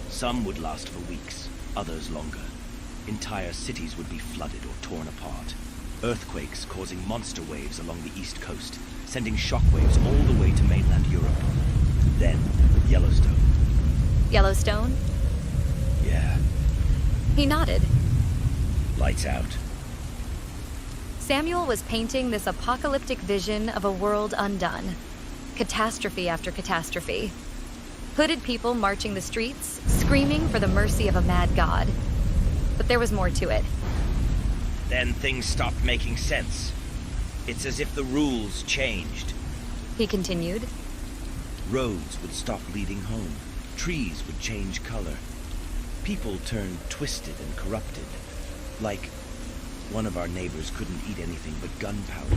Some would last for weeks, others longer. Entire cities would be flooded or torn apart. Earthquakes causing monster waves along the east coast, sending shockwaves all the way to mainland Europe. Then, Yellowstone. Yellowstone? Yeah. He nodded. Lights out. Samuel was painting this apocalyptic vision of a world undone. Catastrophe after catastrophe. Hooded people marching the streets, screaming for the mercy of a mad god. But there was more to it. Then things stopped making sense. It's as if the rules changed. He continued. Roads would stop leading home. Trees would change color. People turned twisted and corrupted. Like, one of our neighbors couldn't eat anything but gunpowder.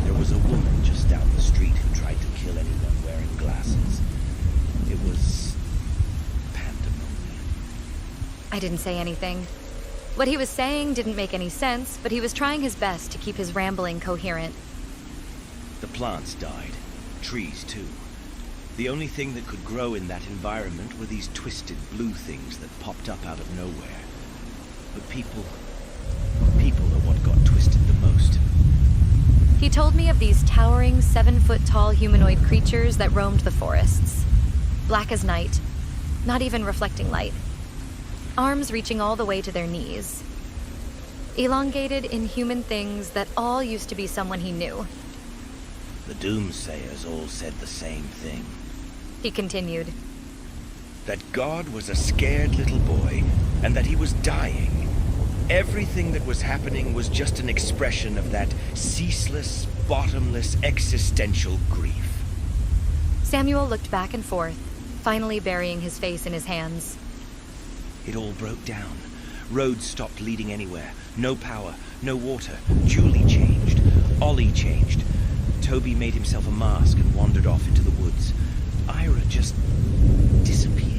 There was a woman just down the street who tried to kill anyone wearing glasses. It was pandemonium. I didn't say anything. What he was saying didn't make any sense, but he was trying his best to keep his rambling coherent. The plants died. Trees, too. The only thing that could grow in that environment were these twisted blue things that popped up out of nowhere. But people are what got twisted the most. He told me of these towering 7-foot-tall humanoid creatures that roamed the forests. Black as night, not even reflecting light. Arms reaching all the way to their knees. Elongated, inhuman things that all used to be someone he knew. The doomsayers all said the same thing. He continued. that God was a scared little boy and that he was dying. Everything that was happening was just an expression of that ceaseless, bottomless, existential grief. Samuel looked back and forth, finally burying his face in his hands. It all broke down. Roads stopped leading anywhere. No power, no water. Julie changed. Ollie changed. Toby made himself a mask and wandered off into the woods. Ira just disappeared.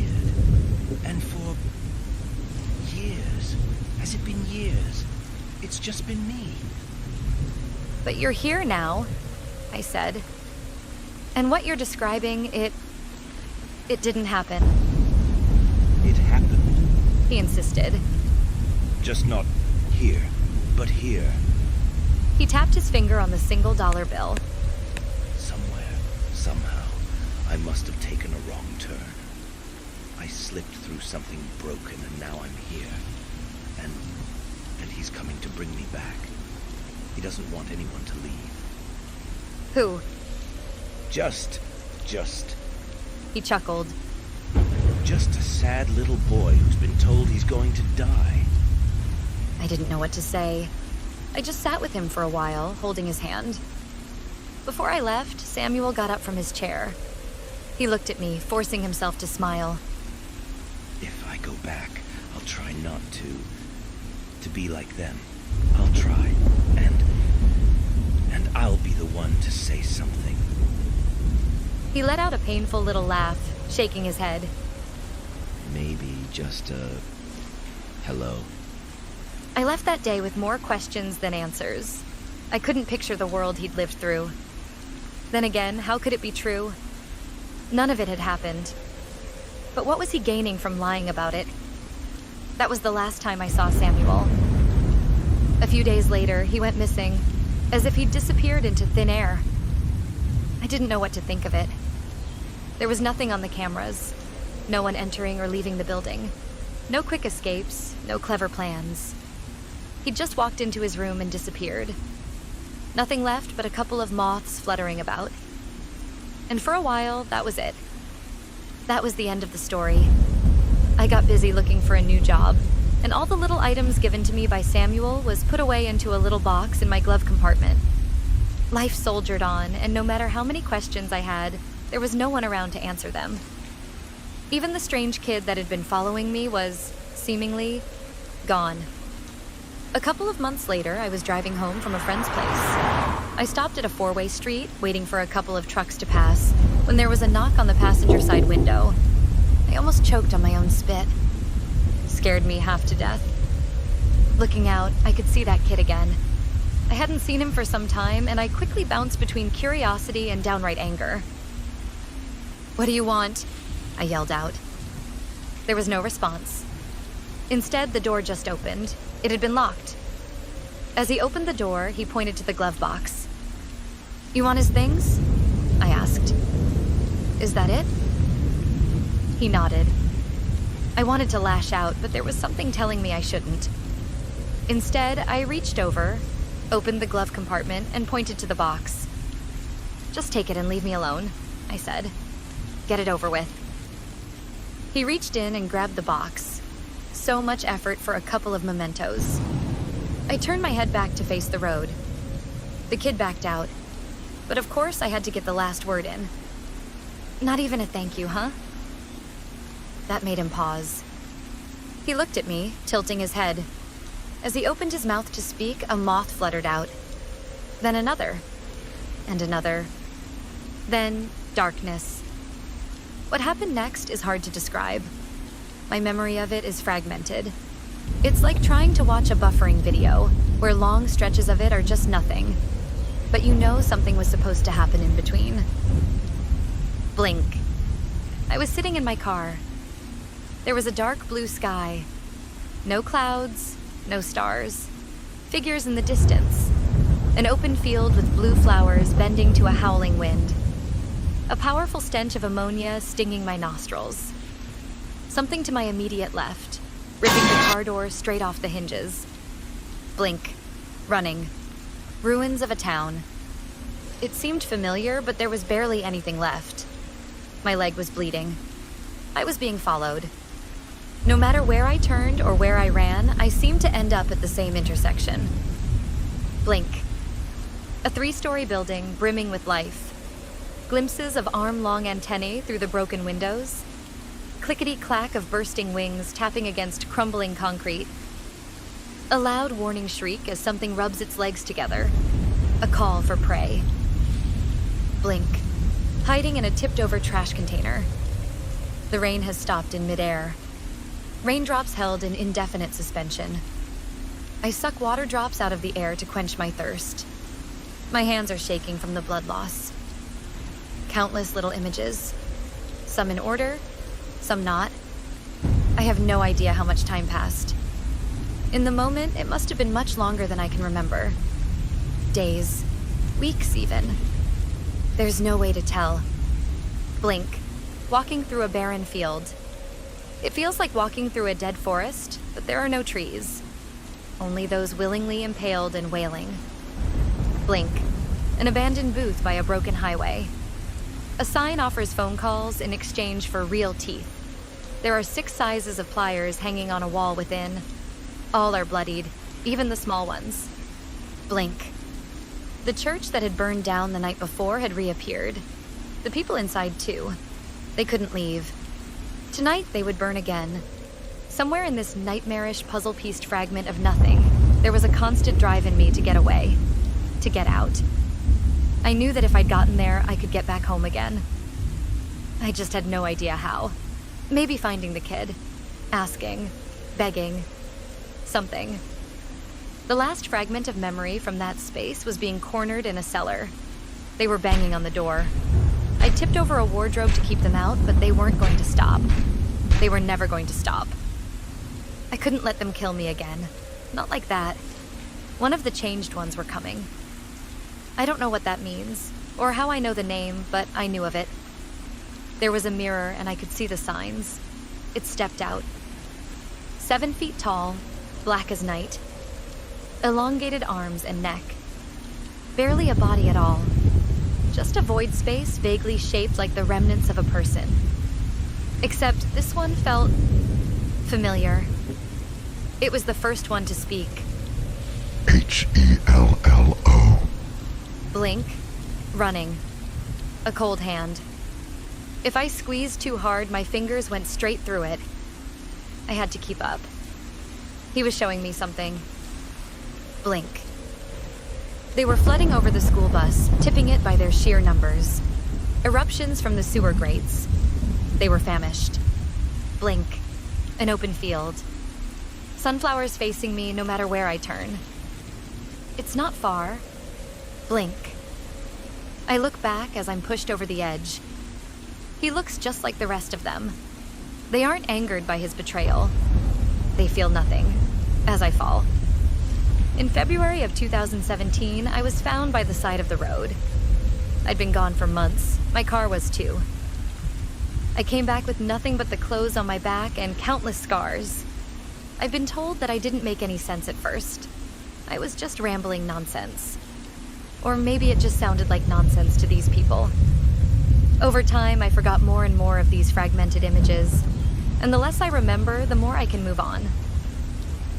And for years, has it been years? It's just been me. But you're here now, I said. And what you're describing, it didn't happen. It happened. He insisted. Just not here, but here. He tapped his finger on the $1 bill. Somewhere, somehow, I must have taken a wrong turn. I slipped through something broken and now I'm here. And he's coming to bring me back. He doesn't want anyone to leave. Who? Just. He chuckled. Just a sad little boy who's been told he's going to die. I didn't know what to say. I just sat with him for a while, holding his hand. Before I left, Samuel got up from his chair. He looked at me, forcing himself to smile. If I go back, I'll try not to be like them. I'll try, and I'll be the one to say something. He let out a painful little laugh, shaking his head. Maybe just a hello. I left that day with more questions than answers. I couldn't picture the world he'd lived through. Then again, how could it be true? None of it had happened. But what was he gaining from lying about it? That was the last time I saw Samuel. A few days later, he went missing, as if he'd disappeared into thin air. I didn't know what to think of it. There was nothing on the cameras. No one entering or leaving the building. No quick escapes, no clever plans. He'd just walked into his room and disappeared. Nothing left but a couple of moths fluttering about. And for a while, that was it. That was the end of the story. I got busy looking for a new job, and all the little items given to me by Samuel was put away into a little box in my glove compartment. Life soldiered on, and no matter how many questions I had, there was no one around to answer them. Even the strange kid that had been following me was, seemingly, gone. A couple of months later, I was driving home from a friend's place. I stopped at a four-way street, waiting for a couple of trucks to pass, when there was a knock on the passenger side window. I almost choked on my own spit. Scared me half to death. Looking out, I could see that kid again. I hadn't seen him for some time, and I quickly bounced between curiosity and downright anger. "What do you want?" I yelled out. There was no response. Instead, the door just opened. It had been locked. As he opened the door, he pointed to the glove box. "You want his things?" I asked. "Is that it?" He nodded. I wanted to lash out, but there was something telling me I shouldn't. Instead, I reached over, opened the glove compartment, and pointed to the box. "Just take it and leave me alone," I said. "Get it over with." He reached in and grabbed the box. So much effort for a couple of mementos. I turned my head back to face the road. The kid backed out. But of course I had to get the last word in. "Not even a thank you, huh?" That made him pause. He looked at me, tilting his head. As he opened his mouth to speak, a moth fluttered out. Then another. And another. Then darkness. What happened next is hard to describe. My memory of it is fragmented. It's like trying to watch a buffering video, where long stretches of it are just nothing. But you know something was supposed to happen in between. Blink. I was sitting in my car. There was a dark blue sky. No clouds, no stars. Figures in the distance. An open field with blue flowers bending to a howling wind. A powerful stench of ammonia stinging my nostrils. Something to my immediate left, ripping the car door straight off the hinges. Blink. Running. Ruins of a town. It seemed familiar, but there was barely anything left. My leg was bleeding. I was being followed. No matter where I turned or where I ran, I seemed to end up at the same intersection. Blink. A 3-story building brimming with life. Glimpses of arm-long antennae through the broken windows. Clickety-clack of bursting wings tapping against crumbling concrete. A loud warning shriek as something rubs its legs together. A call for prey. Blink. Hiding in a tipped-over trash container. The rain has stopped in midair. Raindrops held in indefinite suspension. I suck water drops out of the air to quench my thirst. My hands are shaking from the blood loss. Countless little images. Some in order, some not. I have no idea how much time passed. In the moment, it must have been much longer than I can remember. Days. Weeks, even. There's no way to tell. Blink. Walking through a barren field. It feels like walking through a dead forest, but there are no trees. Only those willingly impaled and wailing. Blink. An abandoned booth by a broken highway. A sign offers phone calls in exchange for real teeth. There are 6 sizes of pliers hanging on a wall within. All are bloodied, even the small ones. Blink. The church that had burned down the night before had reappeared. The people inside, too. They couldn't leave. Tonight, they would burn again. Somewhere in this nightmarish, puzzle-pieced fragment of nothing, there was a constant drive in me to get away. To get out. I knew that if I'd gotten there, I could get back home again. I just had no idea how. Maybe finding the kid. Asking. Begging. Something. The last fragment of memory from that space was being cornered in a cellar. They were banging on the door. I tipped over a wardrobe to keep them out, but they weren't going to stop. They were never going to stop. I couldn't let them kill me again. Not like that. One of the changed ones were coming. I don't know what that means, or how I know the name, but I knew of it. There was a mirror, and I could see the signs. It stepped out. 7 feet tall, black as night. Elongated arms and neck. Barely a body at all. Just a void space vaguely shaped like the remnants of a person. Except this one felt familiar. It was the first one to speak. Hello. Blink. Running. A cold hand. If I squeezed too hard, my fingers went straight through it. I had to keep up. He was showing me something. Blink. They were flooding over the school bus, tipping it by their sheer numbers. Eruptions from the sewer grates. They were famished. Blink. An open field. Sunflowers facing me no matter where I turn. It's not far. Blink. I look back as I'm pushed over the edge. He looks just like the rest of them. They aren't angered by his betrayal. They feel nothing, as I fall. In February of 2017, I was found by the side of the road. I'd been gone for months. My car was too. I came back with nothing but the clothes on my back and countless scars. I've been told that I didn't make any sense at first. I was just rambling nonsense. Or maybe it just sounded like nonsense to these people. Over time, I forgot more and more of these fragmented images, and the less I remember, the more I can move on.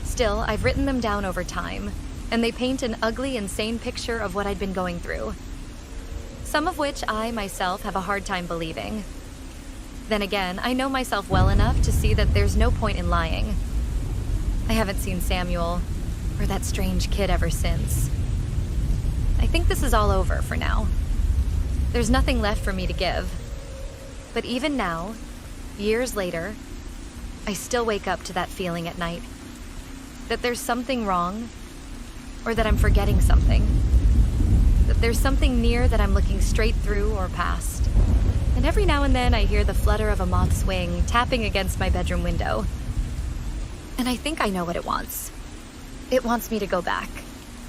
Still, I've written them down over time, and they paint an ugly, insane picture of what I'd been going through. Some of which I, myself, have a hard time believing. Then again, I know myself well enough to see that there's no point in lying. I haven't seen Samuel, or that strange kid ever since. I think this is all over for now. There's nothing left for me to give. But even now, years later, I still wake up to that feeling at night. That there's something wrong, or that I'm forgetting something. That there's something near that I'm looking straight through or past. And every now and then I hear the flutter of a moth's wing tapping against my bedroom window. And I think I know what it wants. It wants me to go back.